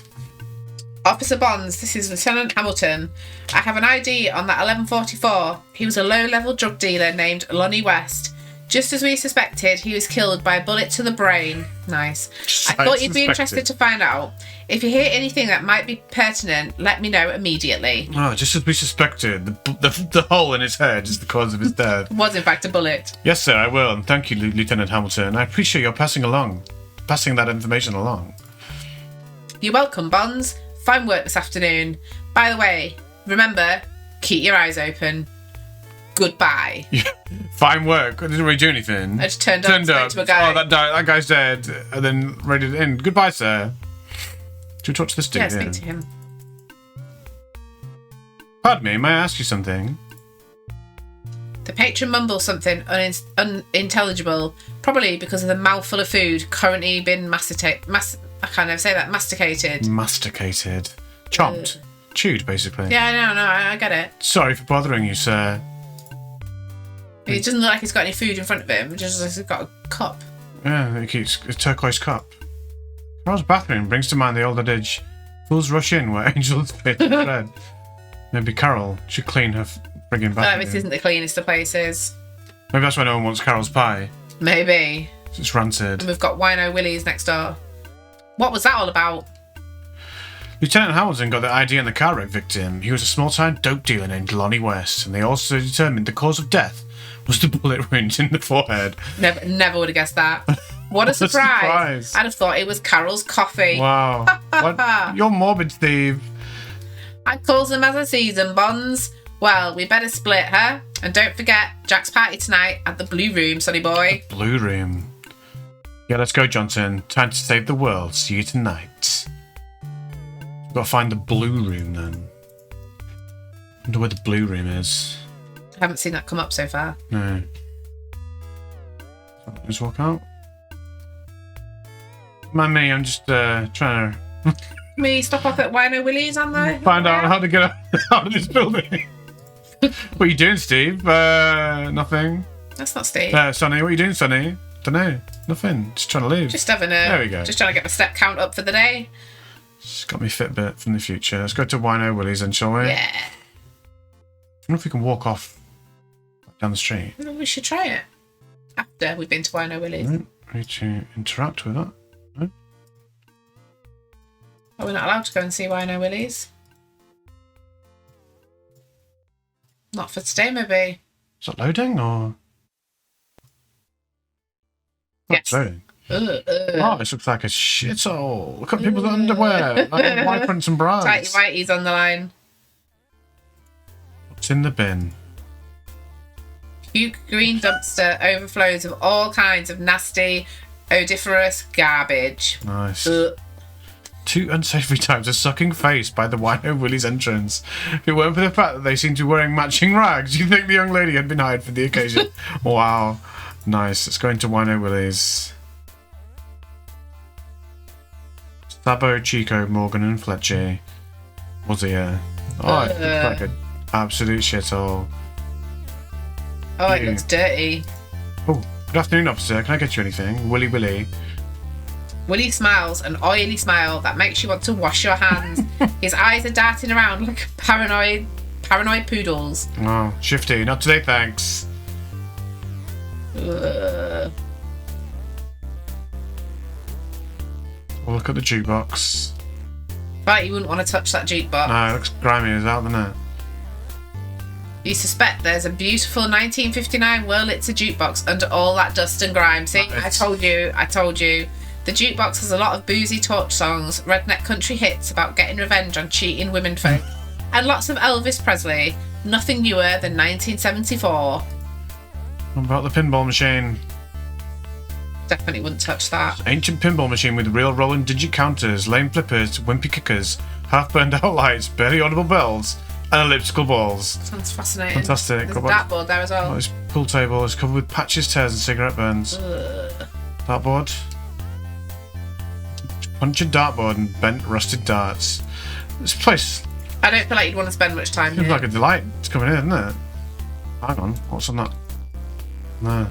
Officer Bonds, this is Lieutenant Hamilton. I have an ID on that 1144. He was a low-level drug dealer named Lonnie West. Just as we suspected, he was killed by a bullet to the brain. Nice. I thought you'd be interested to find out. If you hear anything that might be pertinent, let me know immediately. Oh, just as we suspected, the hole in his head is the cause of his death. Was in fact a bullet. Yes, sir, I will, and thank you, Lieutenant Hamilton. I appreciate your passing that information along. You're welcome, Bonds. Fine work this afternoon. By the way, remember, keep your eyes open. Goodbye. Fine work. I didn't really do anything. I just turned up to a guy. Oh, that guy's dead. And then raided in. Goodbye, sir. Should we talk to this dude? Yeah, speak to him. Pardon me, may I ask you something? The patron mumbles something unintelligible, probably because of the mouthful of food currently been masticated. Masticated. Chomped. Chewed, basically. Yeah, I get it. Sorry for bothering you, sir. He doesn't look like he's got any food in front of him, just like he's got a cup. Yeah, he keeps a turquoise cup. Carol's bathroom brings to mind the old adage, fools rush in where angels fit tread. Maybe Carol should clean her friggin' bathroom. This isn't the cleanest of places. Maybe that's why no one wants Carol's pie. Maybe. It's rancid. And we've got Wino Willie's next door. What was that all about? Lieutenant Hamilton got the ID on the car wreck victim. He was a small-time dope dealer named Lonnie West, and they also determined the cause of death was the bullet wound in the forehead. Never would have guessed that. What a surprise. I'd have thought it was Carol's coffee. Wow. What? You're morbid, Steve. I calls them as I sees them, Bonds. Well, we better split, huh? And don't forget, Jack's party tonight at the Blue Room, sonny boy. The Blue Room. Yeah, let's go, Johnson. Time to save the world. See you tonight. We've got to find the Blue Room, then. I wonder where the Blue Room is. I haven't seen that come up so far. No. Let's walk out. Mind me, I'm just trying to... Me stop off at Wino Willie's on there? Find out how to get out of this building. What are you doing, Steve? Nothing. That's not Steve. Sonny, what are you doing, Sonny? Don't know. Nothing. Just trying to leave. Just having There we go. Just trying to get my step count up for the day. Just got me Fitbit from the future. Let's go to Wino Willie's then, shall we? Yeah. I wonder if we can walk off down the street. Well, we should try it. After we've been to Wino Willie's. Right. I need to interact with that. No? Oh, we're not allowed to go and see Wino Willie's. Not for today, maybe. Is that loading or? Yes. Loading. Oh, this looks like a shithole. Look at people's underwear. Like white prints and bras. Tighty whitey's on the line. What's in the bin? Puke green dumpster overflows with all kinds of nasty, odoriferous garbage. Nice. 2 unsavory times a sucking face by the Wino Willie's entrance. If it weren't for the fact that they seemed to be wearing matching rags, you'd think the young lady had been hired for the occasion. Wow. Nice. Let's go into Wino Willie's. Sabo, Chico, Morgan and Fletcher. Was here. Oh, it looks like an absolute shithole. Oh, it looks dirty. Oh, good afternoon, officer. Can I get you anything? Willy Willy. Willie smiles an oily smile that makes you want to wash your hands. His eyes are darting around like paranoid poodles. Oh, shifty. Not today, thanks. Ugh. We'll look at the jukebox. Right, you wouldn't want to touch that jukebox. No, it looks grimy as hell, doesn't it? You suspect there's a beautiful 1959 Wurlitzer jukebox under all that dust and grime. See, I told you. The jukebox has a lot of boozy torch songs, redneck country hits about getting revenge on cheating women folk, and lots of Elvis Presley. Nothing newer than 1974. What about the pinball machine? Definitely wouldn't touch that. Ancient pinball machine with real rolling digit counters, lame flippers, wimpy kickers, half burned out lights, barely audible bells, and elliptical balls. Sounds fascinating. Fantastic. There's a dartboard there as well. This pool table is covered with patches, tears, and cigarette burns. Ugh. Dartboard. Punch a dartboard and bent rusted darts. This place I don't feel like you'd want to spend much time seems here. like a delight. It's coming in, isn't it? Hang on, what's on that? No.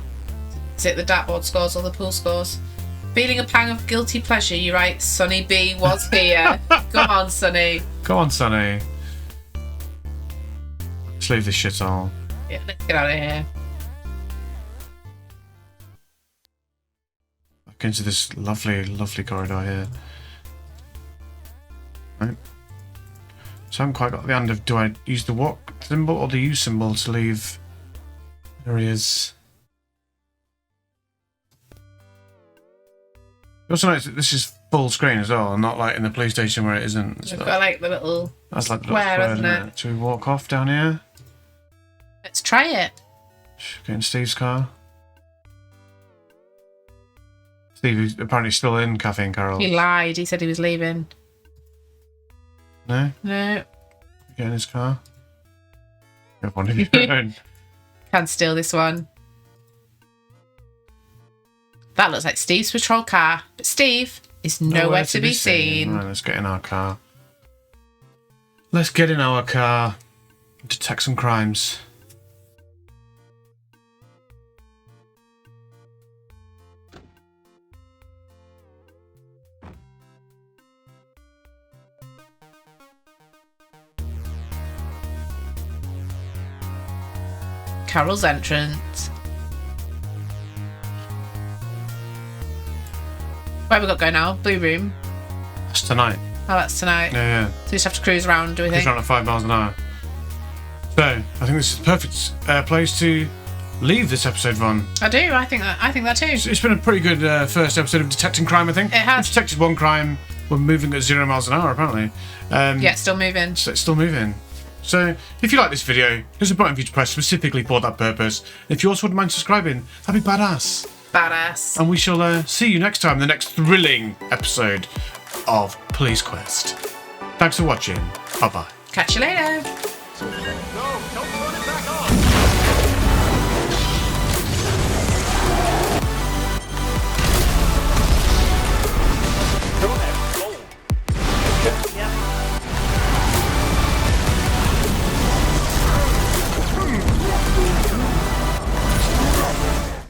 Is it the dartboard scores or the pool scores? Feeling a pang of guilty pleasure, you write, Sonny B was here. Come on, Sonny. Go on, Sonny. Let's leave this shit all. Yeah, let's get out of here. Back into this lovely, lovely corridor here. Right. So I haven't quite got the hand of, do I use the walk symbol or the U symbol to leave areas? You also notice that this is full screen as well, not like in the police station where it isn't. We've got like the little That's like the square, little isn't it? Should we walk off down here? Let's try it. Get in Steve's car. Steve is apparently still in Cafe and Carol. He lied. He said he was leaving. No? No. Get in his car. You have one of your own. Can't steal this one. That looks like Steve's patrol car, but Steve is nowhere to be seen. Right, let's get in our car. Let's get in our car. Detect some crimes. Carol's entrance. Where have we got going now? Blue room. That's tonight. Oh, that's tonight. Yeah. So we just have to cruise around, do we Cruise think? around at 5 miles an hour. So, I think this is the perfect place to leave this episode, Von. I do. I think that too. It's been a pretty good first episode of detecting crime, I think. It has. We've detected one crime. We're moving at 0 miles an hour, apparently. Yeah, still moving. So it's still moving. So, if you like this video, there's a button for you to press specifically for that purpose. If you also wouldn't mind subscribing, that'd be badass. Badass. And we shall see you next time, the next thrilling episode of Police Quest. Thanks for watching. Bye-bye. Catch you later.